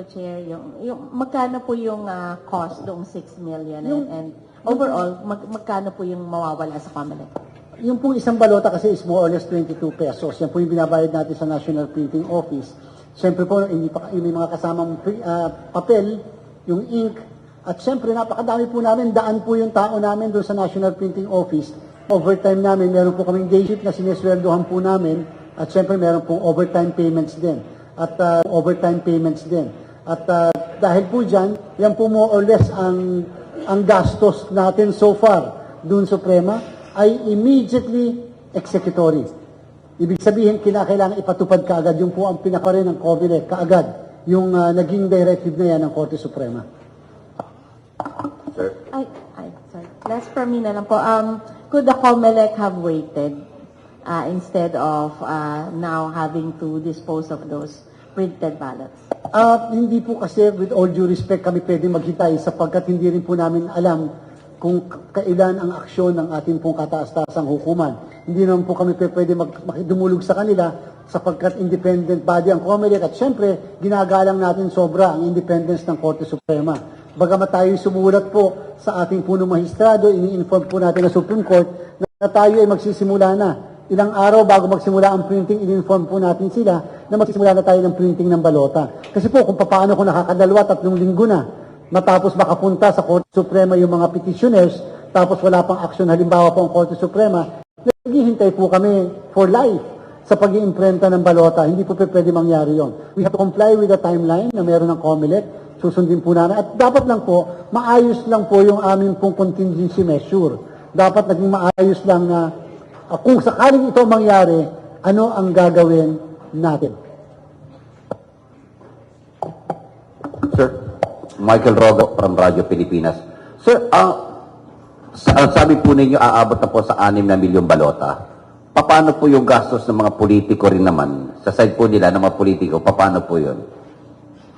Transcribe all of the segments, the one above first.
po, Chair, yung magkano po yung cost ng 6 million and overall, magkano po yung mawawala sa COMELEC? Yung pong isang balota kasi is more or less 22 pesos. Yan po yung binabayad natin sa National Printing Office. Siyempre po, hindi pa, may mga kasamang papel, yung ink, at siyempre napakadami po namin, daan po yung tao namin doon sa National Printing Office. Overtime namin, meron po kaming day shift na sinesweldohan po namin, at siyempre meron pong overtime payments din. At dahil po dyan, yan po more or less ang gastos natin so far dun Suprema ay immediately executory. Ibig sabihin, kinakailangan ipatupad kaagad. Yung po ang pinaka rin ng COMELEC kaagad, yung naging directive na yan ng Korte Suprema. Sir. Sorry. Last for me na lang po. Could the COMELEC have waited instead of now having to dispose of those printed ballots? Hindi po kasi, with all due respect, kami pwedeng maghintay sapagkat hindi rin po namin alam kung kailan ang aksyon ng ating pong kataas-taasang hukuman. Hindi naman po kami pwede dumulog sa kanila sapagkat independent body ang COMELEC at syempre, ginagalang natin sobra ang independence ng Korte Suprema. Bagamat tayo sumulat po sa ating punong mahistrado, ini-inform po natin na Supreme Court na tayo ay magsisimula na. Ilang araw bago magsimula ang printing, in-inform po natin sila na magsisimula na tayo ng printing ng balota. Kasi po kung paano kung nakakadalwa, 3 linggo na, matapos makapunta sa Korte Suprema yung mga petitioners, tapos wala pang aksyon, halimbawa po ang Korte Suprema, naghihintay po kami for life sa pag-iimprenta ng balota. Hindi po pwede mangyari yon. We have to comply with the timeline na meron ng COMELEC, susundin po natin. At dapat lang po, maayos lang po yung aming pong contingency measure. Dapat naging maayos lang na kung sakaling ito mangyari, ano ang gagawin natin? Sir, Michael Rogo from Radyo Pilipinas. Sir, sabi po ninyo aabot na po sa 6 na milyong balota. Paano po yung gastos ng mga politiko rin naman? Sa side po nila ng mga politiko, paano po yun?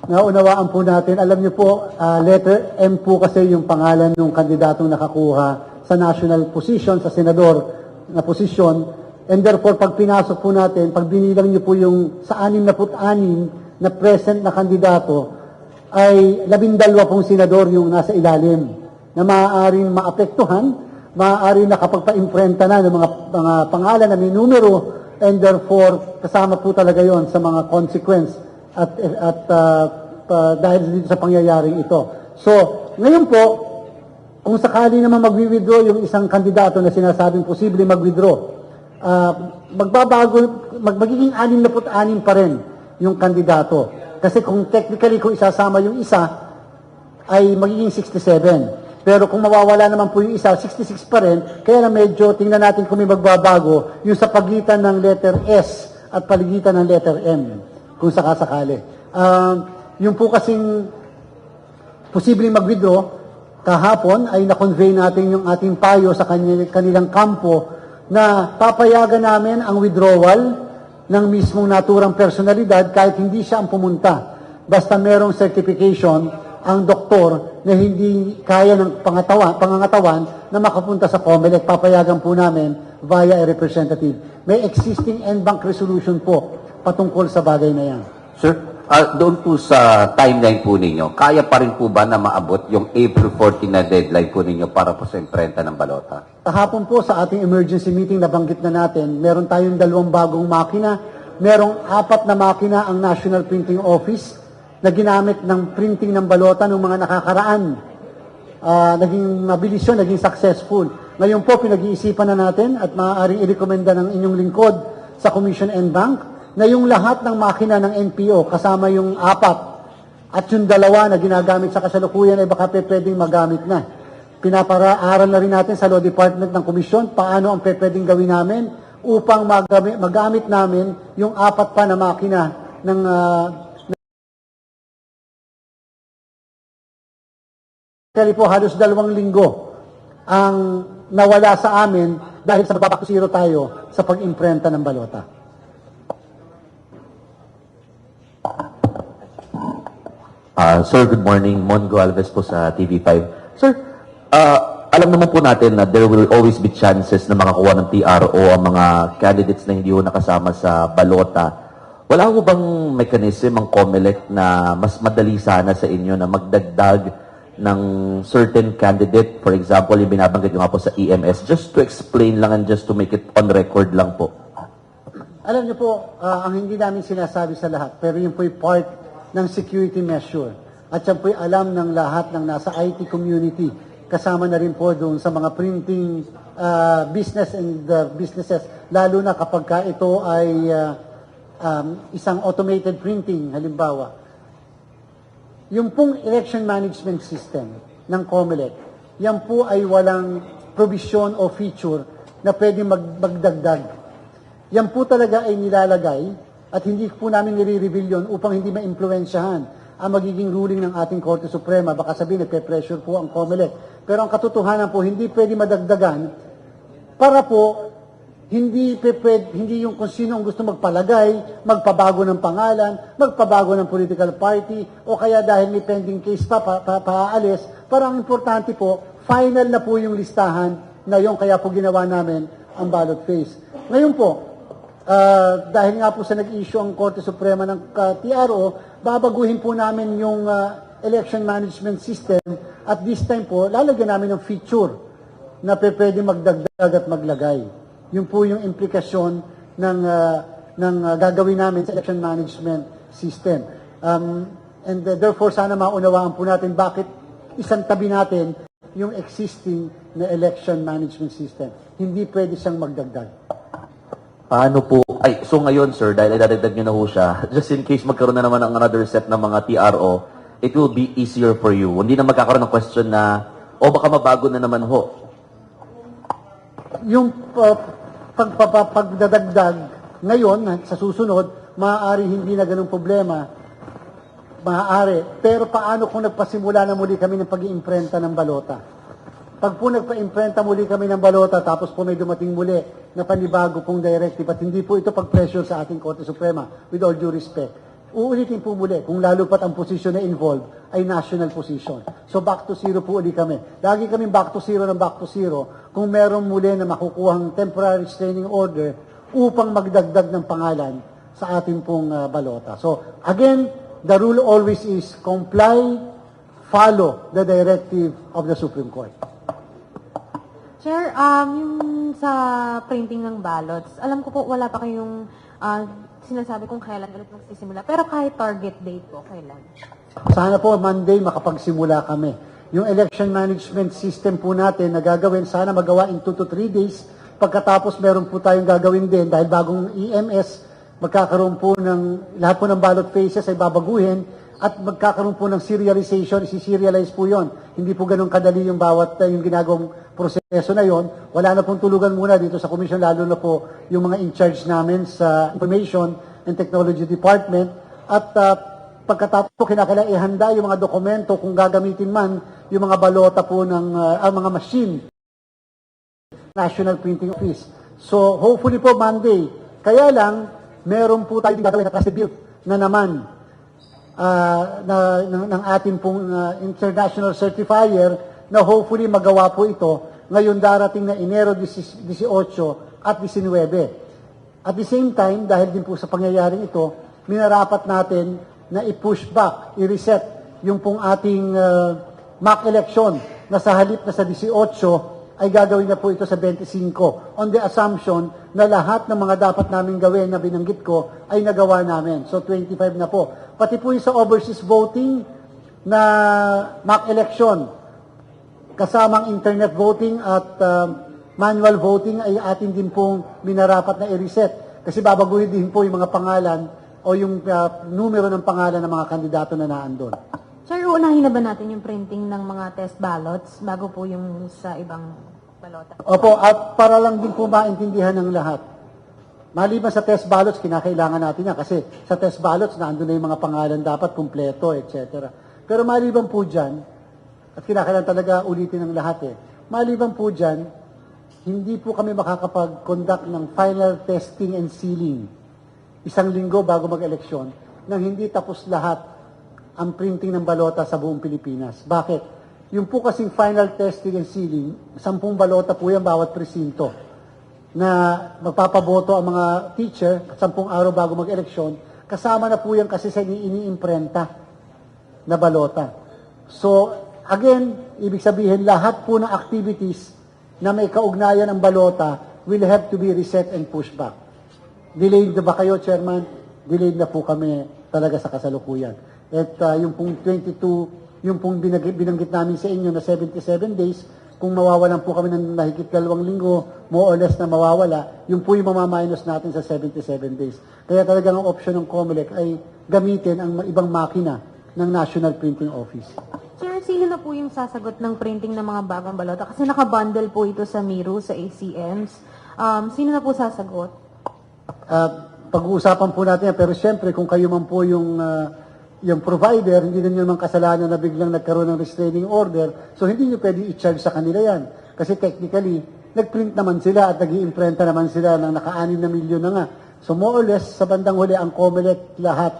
Naunawaan po natin. Alam niyo po, letter M po kasi yung pangalan ng kandidatong nakakuha sa national position, sa senador na posisyon, and therefore pag pinasok po natin, pag binilang niyo po yung sa 66 na present na kandidato, ay 12 pong senador yung nasa ilalim na maaaring maapektuhan, maaaring nakapagpa-imprenta na ng mga pangalan na may numero, and therefore kasama po talaga yon sa mga consequence at dahil dito sa pangyayaring ito. So, ngayon po, kung sakali naman mag-withdraw yung isang kandidato na sinasabing posible mag-withdraw, magiging 66 pa rin yung kandidato. Kasi kung technically kung isasama yung isa, ay magiging 67. Pero kung mawawala naman po yung isa, 66 pa rin, kaya na medyo tingnan natin kung may magbabago yung sa pagitan ng letter S at pagitan ng letter M, kung sakasakali. Yung po kasing posibleng mag-withdraw, kahapon ay na-convey natin yung ating payo sa kanilang kampo na papayagan namin ang withdrawal ng mismong naturang personalidad kahit hindi siya ang pumunta. Basta merong certification ang doktor na hindi kaya ng pangangatawan na makapunta sa COMELEC. Papayagan po namin via a representative. May existing en banc resolution po patungkol sa bagay na yan. Sir, doon po sa timeline po ninyo, kaya pa rin po ba na maabot yung April 14 na deadline po ninyo para po sa imprenta ng balota? Kahapon po sa ating emergency meeting, nabanggit na natin, meron tayong 2 bagong makina, merong 4 na makina ang National Printing Office na ginamit ng printing ng balota ng mga nakakaraan. Naging mabilis yun, naging successful. Ngayon po, pinag-iisipan na natin at maaaring i-recommenda ng inyong lingkod sa Commission en Bank na yung lahat ng makina ng NPO, kasama yung 4 at yung 2 na ginagamit sa kasalukuyan ay baka pwedeng magamit na. Pinapara-aral na rin natin sa Law Department ng Komisyon paano ang pwedeng gawin namin upang magamit namin yung 4 pa na makina ng Kaya po halos 2 linggo ang nawala sa amin dahil sa magpapakusiro tayo sa pag-imprenta ng balota. Sir, good morning. Mongo Alves po sa TV5. Sir, alam naman po natin na there will always be chances na makakuha ng TRO ang mga candidates na hindi ho nakasama sa balota. wala ho bang mechanism ang COMELEC na mas madali sana sa inyo na magdagdag ng certain candidate? For example, yung binabanggit nyo nga po sa EMS, just to explain lang and just to make it on record lang po. Alam niyo po, ang hindi namin sinasabi sa lahat, pero yun po part ng security measure. At yan po'y alam ng lahat ng nasa IT community. Kasama na rin po doon sa mga printing business and businesses, lalo na kapag ka ito ay isang automated printing, halimbawa. Yung pong election management system ng COMELEC, yan po ay walang provision o feature na pwede magdagdag. Yan po talaga ay nilalagay at hindi po namin nire-reveal yun upang hindi ma-impluensyahan ang magiging ruling ng ating Korte Suprema. Baka sabihin, nagpe-pressure po ang COMELEC. Pero ang katotohanan po, hindi pwede madagdagan para po hindi yung kung sino ang gusto magpalagay, magpabago ng pangalan, magpabago ng political party, o kaya dahil may pending case paalis. Parang importante po, final na po yung listahan na yung kaya po ginawa namin ang ballot phase. Ngayon po, dahil nga po sa nag-issue ang Korte Suprema ng TRO, babaguhin po namin yung election management system at this time po, lalagyan namin ng feature na pwede magdagdag at maglagay. Yun po yung implikasyon ng gagawin namin sa election management system. And therefore, sana maunawaan po natin bakit isang tabi natin yung existing na election management system. Hindi pwede siyang magdagdag. Paano po? So ngayon, sir, dahil idadagdag nyo na ho siya, just in case magkaroon na naman ng another set ng mga TRO, it will be easier for you. Hindi na magkakaroon ng question na, baka mabago na naman ho. Yung pagdadagdag ngayon, sa susunod, maaari hindi na ganun problema. Maaari. Pero paano kung nagpasimula na muli kami ng pag-iimprenta ng balota? Pag po nagpa-imprenta muli kami ng balota, tapos po may dumating muli na panibago pong directive, at hindi po ito pag-pressure sa ating Korte Suprema, with all due respect. Uulitin po muli, kung lalo pat ang posisyon na involved ay national position. So back to zero po ulit kami. Lagi kami back to zero ng back to zero kung meron muli na makukuhang temporary restraining order upang magdagdag ng pangalan sa ating pong balota. So again, the rule always is comply, follow the directive of the Supreme Court. Sir, yung sa printing ng ballots, alam ko po wala pa kayong sinasabi kung kailan ulit magsisimula. Pero kahit target date po, kailan? Sana po Monday makapagsimula kami. Yung election management system po natin na gagawin, sana magawa in 2 to 3 days. Pagkatapos meron po tayong gagawin din dahil bagong EMS, magkakaroon po ng, lahat po ng ballot phases ay babaguhin at magkakaroon po ng serialization, isi-serialize po yon. Hindi po ganun kadali yung bawat yung ginagawang proseso na yon. Wala na pong tulugan muna dito sa commission, lalo na po yung mga in-charge namin sa Information and Technology Department. At pagkatapos po kinakailangan ihanda yung mga dokumento kung gagamitin man yung mga balota po ng mga machine, National Printing Office. So hopefully po Monday. Kaya lang, meron po tayong gagawin na trusted build na naman ng ating pong international certifier na hopefully magawa po ito ngayon darating na Enero 18 at 19. At the same time, dahil din po sa pangyayaring ito, minarapat natin na i-push back, i-reset yung pong ating mock election na sa halip na sa 18 ay gagawin na po ito sa 25 on the assumption na lahat ng mga dapat namin gawin na binanggit ko ay nagawa namin. So 25 na po. Pati po yung sa overseas voting na mock election, kasamang internet voting at manual voting ay atin din pong minarapat na i-reset. Kasi babaguhin din po yung mga pangalan o yung numero ng pangalan ng mga kandidato na naandun. Sir, uunahin na ba natin yung printing ng mga test ballots bago po yung sa ibang balota? Opo, at para lang din po maintindihan ng lahat. Maliban sa test ballots, kinakailangan natin yan kasi sa test ballots, naandun na yung mga pangalan dapat, kumpleto, etc. Pero maliban po dyan, at kinakailangan talaga ulitin ng lahat maliban po dyan, hindi po kami makakapag-conduct ng final testing and sealing 1 linggo bago mag-eleksyon nang hindi tapos lahat ang printing ng balota sa buong Pilipinas. Bakit? Yung po kasing final testing and sealing, 10 balota po yan bawat presinto na magpapaboto ang mga teacher 10 araw bago mag-eleksyon kasama na po yan kasi sa iniimprenta na balota. So, again, ibig sabihin, lahat po ng activities na may kaugnayan ng balota will have to be reset and pushed back. Delayed na ba kayo, Chairman? Delayed na po kami talaga sa kasalukuyan. At yung pong 22, yung pong binanggit namin sa inyo na 77 days, kung mawawalan po kami ng mahigit 2 linggo, more or less na mawawala, yung po yung mamaminus natin sa 77 days. Kaya talagang ang option ng COMELEC ay gamitin ang ibang makina ng National Printing Office. Sir, sino na po yung sasagot ng printing ng mga bagong balota? Kasi nakabundle po ito sa Miro, sa ACMs. Sino na po sasagot? Pag-uusapan po natin yan, pero siyempre kung kayo man po yung provider, hindi na nyo naman kasalanan na biglang nagkaroon ng restraining order, so hindi nyo pwede i-charge sa kanila yan. Kasi technically, nag-print naman sila at nag-iimprenta naman sila ng naka-6 na milyon na nga. So more or less, sa bandang huli, ang COMELEC lahat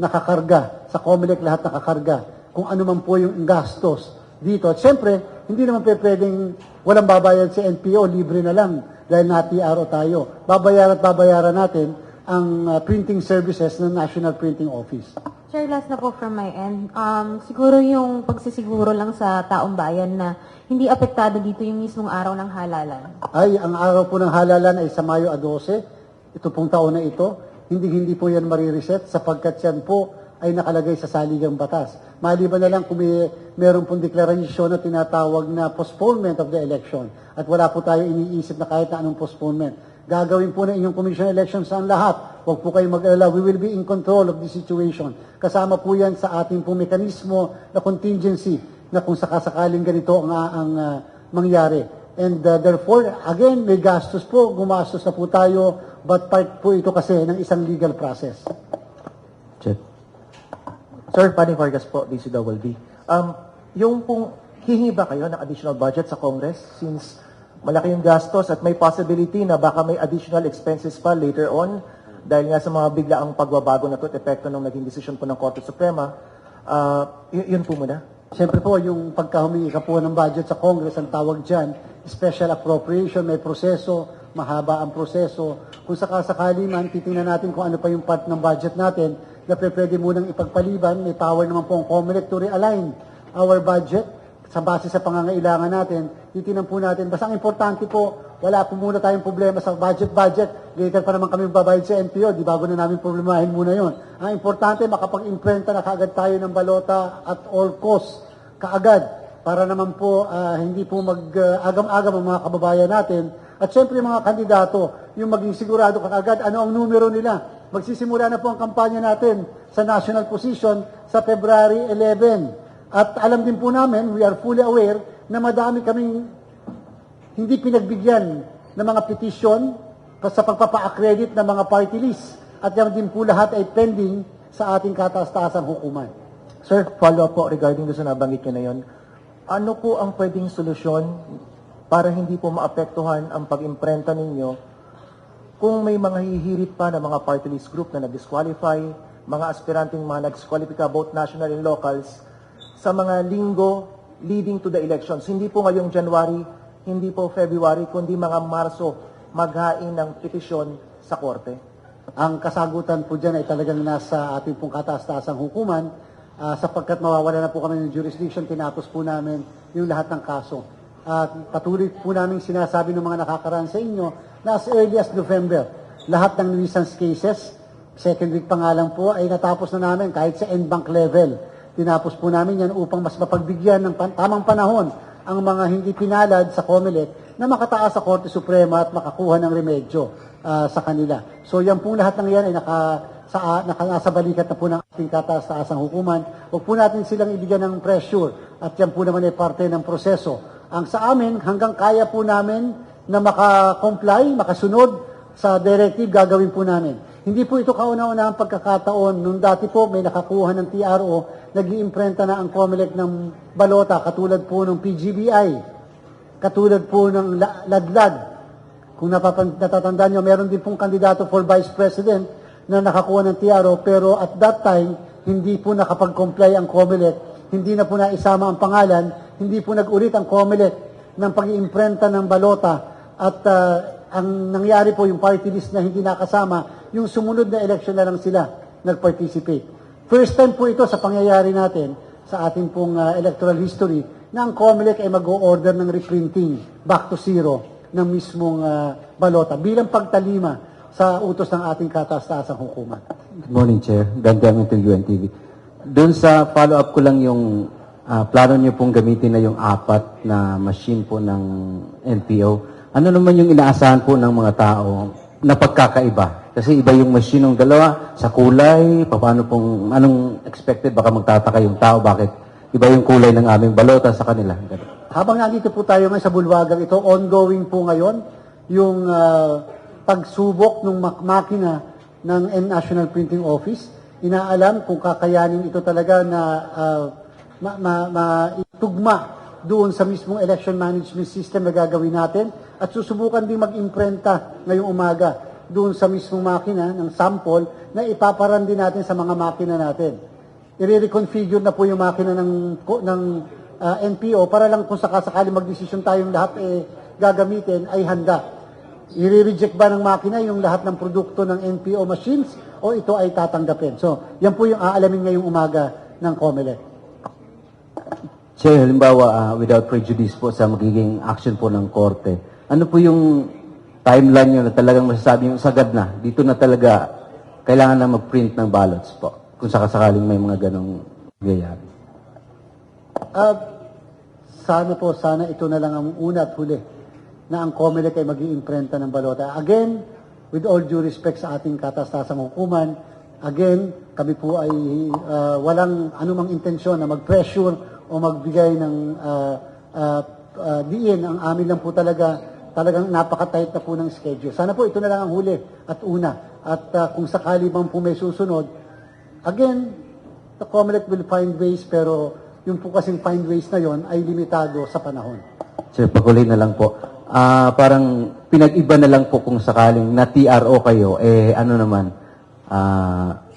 nakakarga. Sa COMELEC lahat nakakarga. Kung ano man po yung gastos dito. At siyempre, hindi naman pwedeng walang babayad sa NPO, libre na lang dahil na-TRO tayo. Babayaran natin ang printing services ng National Printing Office. Sir, last na po from my end. Siguro yung pagsisiguro lang sa taong bayan na hindi apektado dito yung mismong araw ng halalan. Ay, ang araw po ng halalan ay sa Mayo 12. Ito pong taon na ito. Hindi po yan marireset sapagkat yan po ay nakalagay sa saligang batas. Maliban na lang kung meron pong deklarasyon na tinatawag na postponement of the election. At wala po tayo iniisip na kahit na anong postponement. Gagawin po ng inyong Commission on Elections ang lahat. Huwag po kayong mag-alala. We will be in control of the situation. Kasama po yan sa ating po mekanismo na contingency na kung sakasakaling ganito ang mangyari. And therefore, again, may gastos po. Gumastos na po tayo. But part po ito kasi ng isang legal process. Chet. Sir, Fanny Vargas po, DCWB. Yung pong hihingi ba kayo ng additional budget sa Congress since malaki yung gastos at may possibility na baka may additional expenses pa later on dahil nga sa mga biglaang pagbabago na to at epekto ng naging desisyon po ng Korte Suprema. Yun po muna. Siyempre po, yung pagkahumingi ka po ng budget sa Congress, ang tawag dyan, special appropriation, may proseso, mahaba ang proseso. Kung sakasakali man, titingnan natin kung ano pa yung part ng budget natin na pwede munang ipagpaliban. May power naman po ang COMELEC to realign our budget sa base sa pangangailangan natin. Titingnan po natin. Basta ang importante po, wala po muna tayong problema sa budget. Later pa naman kami babayad sa NPO, di bago na namin problemahin muna yon. Ang importante, makapag-imprenta na kaagad tayo ng balota at all costs, kaagad, para naman po hindi po mag-agam-agam ang mga kababayan natin. At syempre mga kandidato, yung maging sigurado kaagad ano ang numero nila. Magsisimula na po ang kampanya natin sa national position sa February 11. At alam din po namin, we are fully aware, na madami kaming hindi pinagbigyan ng mga petisyon sa pagpapa-accredit ng mga party list. At yan din po lahat ay pending sa ating kataas-taasang hukuman. Sir, follow-up po regarding doon sa nabanggit nyo na yun. Ano po ang pwedeng solusyon para hindi po maapektuhan ang pag-imprenta ninyo kung may mga hihirit pa na mga party list group na nag-disqualify, mga aspiranting mga nag-disqualify both national and locals, sa mga linggo leading to the elections. Hindi po ngayong January, hindi po February, kundi mga Marso maghain ng petisyon sa Korte. Ang kasagutan po dyan ay talagang nasa ating pong kataas-taasang hukuman sapagkat mawawala na po kami ng jurisdiction, tinapos po namin yung lahat ng kaso. At patuloy po namin sinasabi ng mga nakakaraan sa inyo na as early as November, lahat ng nuisance cases, second week pa nga lang po, ay natapos na namin kahit sa en-banc level. Tinapos po namin yan upang mas mapagbigyan ng tamang panahon ang mga hindi pinalad sa COMELEC na makataas sa Korte Suprema at makakuha ng remedyo sa kanila. So yan po lahat ng yan ay nasa balikat na po ng ating kataas-taasang hukuman. Huwag po natin silang ibigyan ng pressure at yan po naman ay parte ng proseso. Ang sa amin, hanggang kaya po namin na makakomply, makasunod sa directive, gagawin po namin. Hindi po ito kauna-una ang pagkakataon. Nung dati po may nakakuha ng TRO, nag-iimprenta na ang COMELEC ng balota, katulad po ng PGBI, katulad po ng Ladlad. Kung natatandaan nyo, meron din pong kandidato for Vice President na nakakuha ng TRO, pero at that time, hindi po nakapag-comply ang COMELEC, hindi na po naisama ang pangalan, hindi po nag-ulit ang COMELEC ng pag-iimprenta ng balota, at ang nangyari po yung party list na hindi nakasama, yung sumunod na election na lang sila nag-participate. First time po ito sa pangyayari natin sa ating pong electoral history na ang COMELEC ay mag-o-order ng reprinting back to zero ng mismong balota bilang pagtalima sa utos ng ating kataas-taasang hukuman. Good morning, Chair. Gandang to UNTV. Doon sa follow-up ko lang yung plano niyo pong gamitin na yung 4 na machine po ng NPO. Ano naman yung inaasahan po ng mga tao na pagkakaiba? Kasi iba yung machine ng dalawa, sa kulay, paano pong, anong expected, baka magtataka yung tao, bakit iba yung kulay ng aming balota sa kanila. Habang nandito po tayo ngayon sa bulwagang ito, ongoing po ngayon yung pagsubok ng makina ng National Printing Office. Inaalam kung kakayanin ito talaga na maitugma doon sa mismong election management system na gagawin natin at susubukan din mag-imprenta ngayong umaga doon sa mismong makina ng sample na ipaparan din natin sa mga makina natin. I-reconfigure na po yung makina ng NPO para lang kung sakasakali magdesisyon tayong lahat gagamitin ay handa. I-reject ba ng makina yung lahat ng produkto ng NPO machines o ito ay tatanggapin? So, yan po yung aalamin ngayong umaga ng COMELEC. Chair, halimbawa, without prejudice po sa magiging action po ng korte, ano po yung timeline nyo na talagang masasabi yung sagad na? Dito na talaga kailangan na mag-print ng ballots po kung sakasakaling may mga ganong nangyayari. Sana ito na lang ang una at huli na ang COMELEC ay mag-iimprenta ng balota. Again, with all due respect sa ating kataas-taasang hukuman, again, kami po ay walang anumang intensyon na mag-pressure o magbigay ng diin. Ang amin lang po talagang napaka-tight na po ng schedule. Sana po ito na lang ang huli at una. At kung sakali bang po may susunod, again, the COMELEC will find ways pero yung po kasing find ways na yon ay limitado sa panahon. Sir, pagkulay na lang po. Parang pinag-iba na lang po kung sakaling na TRO kayo, ano naman,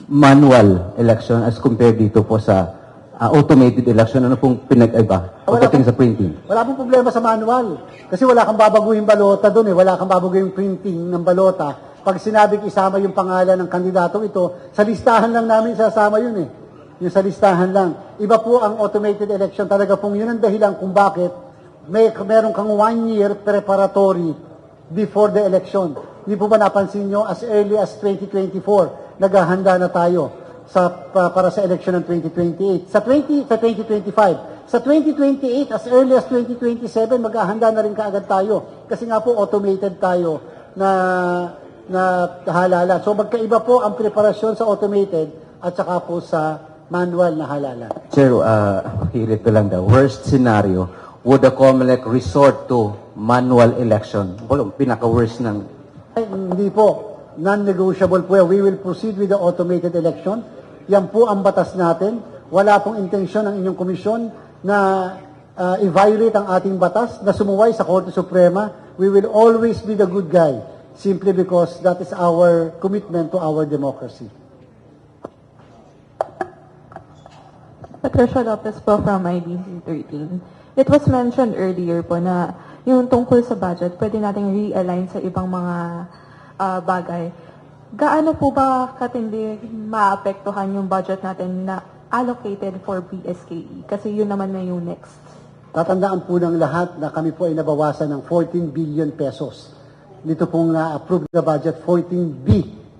manual election as compared dito po sa automated election. Ano pong pinag-iba pagdating sa printing? Wala pong problema sa manual. Kasi wala kang babaguhin balota doon Wala kang babaguhin printing ng balota. Pag sinabing isama yung pangalan ng kandidatong ito, sa listahan lang namin sasama yun Yung sa listahan lang. Iba po ang automated election. Talaga pong yun ang dahilan kung bakit meron kang 1 year preparatory before the election. Hindi po ba napansin nyo, as early as 2024, naghahanda na tayo para sa election ng 2028. Sa 2025. Sa 2028, as early as 2027, maghahanda na rin kaagad tayo. Kasi nga po, automated tayo na halala. So magkaiba po ang preparasyon sa automated at saka po sa manual na halala. Chair, hirit ko lang daw. Worst scenario, would the COMELEC resort to manual election? Pinaka-worst ng... Ay, hindi po. Non-negotiable po. We will proceed with the automated election. Yan po ang batas natin. Wala pong intensyon ng inyong komisyon na i-violate ang ating batas, na sumuway sa Korte Suprema. We will always be the good guy, simply because that is our commitment to our democracy. Patricia Lopez po from IDC 13. It was mentioned earlier po na yung tungkol sa budget, pwede nating realign sa ibang mga bagay. Gaano po ba katindi maapektuhan yung budget natin na allocated for PSKE? Kasi yun naman na yung next. Tatandaan po ng lahat na kami po ay nabawasan ng 14 billion pesos. Dito pong na-approve na budget, 14B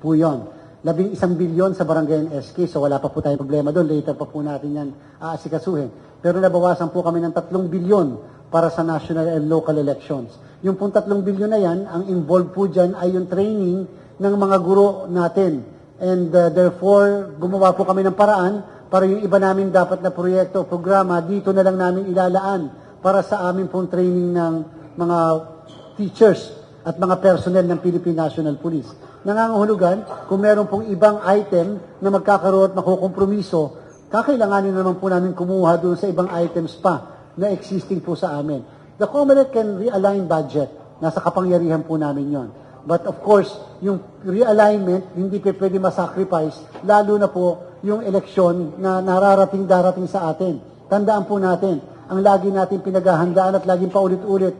po yun. 11 billion sa barangay NSK, so wala pa po tayong problema doon. Later pa po natin yan aasikasuhin. Pero nabawasan po kami ng 3 billion para sa national and local elections. Yung pong 3 billion na yan, ang involved po dyan ay yung training ng mga guro natin. And therefore, gumawa po kami ng paraan para yung iba namin dapat na proyekto o programa, dito na lang namin ilalaan para sa amin pong training ng mga teachers at mga personnel ng Philippine National Police. Nangangahulugan, kung meron pong ibang item na magkakaroon at makukompromiso, kakailanganin naman po namin kumuha doon sa ibang items pa na existing po sa amin. The COMELEC can realign budget. Nasa kapangyarihan po namin yon. But of course, yung realignment, hindi pa pwede masacrifice, lalo na po yung eleksyon na darating sa atin. Tandaan po natin, ang lagi natin pinaghahandaan at laging paulit-ulit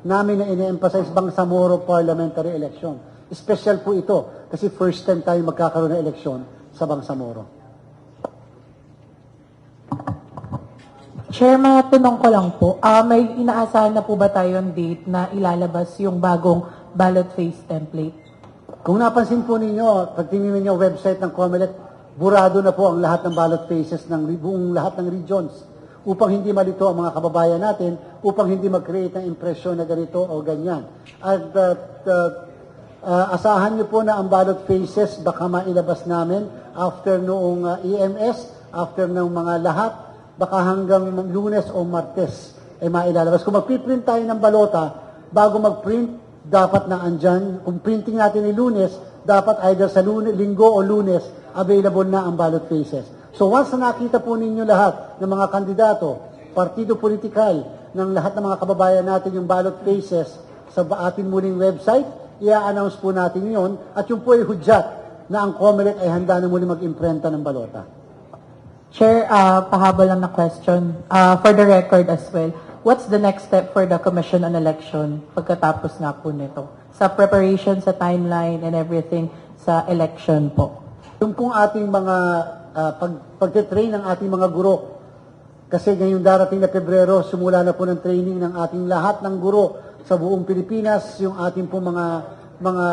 namin na ine-emphasize Bangsamoro parliamentary election. Special po ito kasi first time tayo magkakaroon ng eleksyon sa Bangsamoro. Chair, matanong ko lang po, may inaasahan na po ba tayong date na ilalabas yung bagong ballot face template? Kung napansin po ninyo, pag tingnan ninyo website ng COMELEC, burado na po ang lahat ng ballot faces ng buong lahat ng regions upang hindi malito ang mga kababayan natin, upang hindi mag-create ng impresyon na ganito o ganyan. At asahan niyo po na ang ballot faces baka mailabas namin after noong EMS, after ng mga lahat, baka hanggang Lunes o Martes ay mailalabas. Kung magpiprint tayo ng balota, bago mag-print, dapat na andyan. Kung printing natin ni Lunes, dapat either sa Linggo o Lunes, available na ang ballot faces. So once na nakita po ninyo lahat ng mga kandidato, partido politikal, ng lahat ng mga kababayan natin yung ballot faces sa ating muling website, i-announce po natin yun at yung po ay hudyat na ang COMELEC ay handa na muli mag-imprenta ng balota. Chair, pahabol lang na question. For the record as well, what's the next step for the Commission on Election pagkatapos nga po nito? Sa preparation, sa timeline, and everything sa election po. Yung pong ating mga pagte-train ng ating mga guro, kasi ngayong darating na Pebrero, simula na po ng training ng ating lahat ng guro sa buong Pilipinas, yung ating pong mga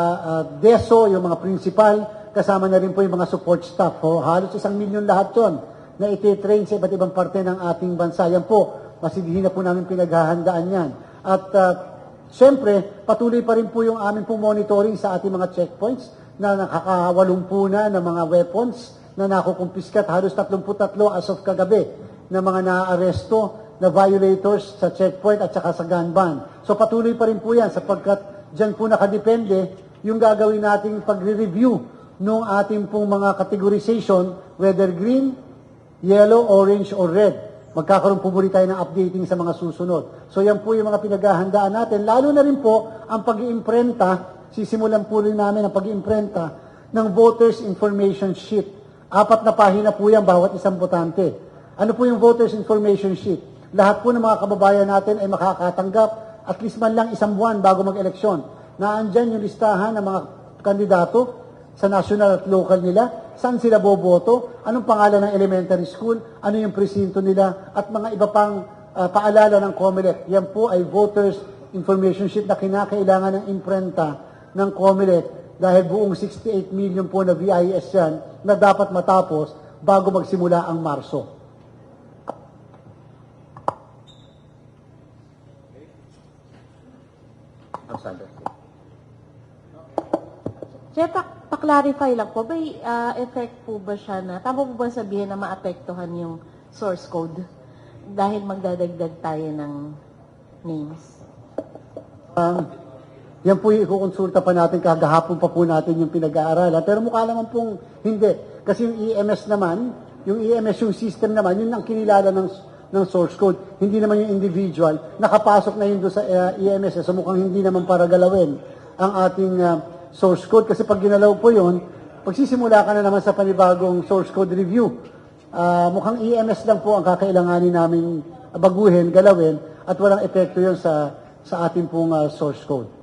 DESO, yung mga principal, kasama na rin po yung mga support staff. Halos 1 milyon lahat yun na iti-train sa iba't ibang parte ng ating bansa. Yan po, masidihin na po namin pinaghahandaan yan. At siyempre, patuloy pa rin po yung aming pong monitoring sa ating mga checkpoints na nakaka-80 na ng mga weapons na nakukumpiskat, halos 33 as of kagabi na mga naaaresto na violators sa checkpoint at saka sa gun ban. So patuloy pa rin po yan sapagkat dyan po nakadepende yung gagawin nating pagre-review ng ating pong mga categorization, whether green, yellow, orange, or red. Magkakaroon po muli tayo ng updating sa mga susunod. So yan po yung mga pinaghahandaan natin. Lalo na rin po ang pag-iimprenta, sisimulan po rin namin ang pag-iimprenta ng voters information sheet. 4 na pahina po yan bawat isang botante. Ano po yung voters information sheet? Lahat po ng mga kababayan natin ay makakatanggap at least man lang 1 buwan bago mag-eleksyon. Naandyan yung listahan ng mga kandidato sa national at local nila, saan sila boboto, anong pangalan ng elementary school, ano yung presinto nila, at mga iba pang paalala ng COMELEC. Yan po ay voters information sheet na kinakailangan ng imprenta ng COMELEC dahil buong 68 million po na VIS yan na dapat matapos bago magsimula ang Marso. Jeff, pa-clarify lang po, may effect po ba siya na, tama po ba sabihin na maapektuhan yung source code dahil magdadagdag tayo ng names? Yan po yung ikukonsulta pa natin, kagahapon pa po natin yung pinag-aaralan. Pero mukha naman pong hindi. Kasi yung EMS naman, yung system naman, yun ang kinilala ng source code. Hindi naman yung individual. Nakapasok na yun doon sa EMS. So mukhang hindi naman para galawin ang ating source code. Kasi pag ginalaw po yun, pagsisimula ka na naman sa panibagong source code review. Mukhang EMS lang po ang kakailanganin namin baguhin, galawin, at walang epekto yun sa ating pong source code.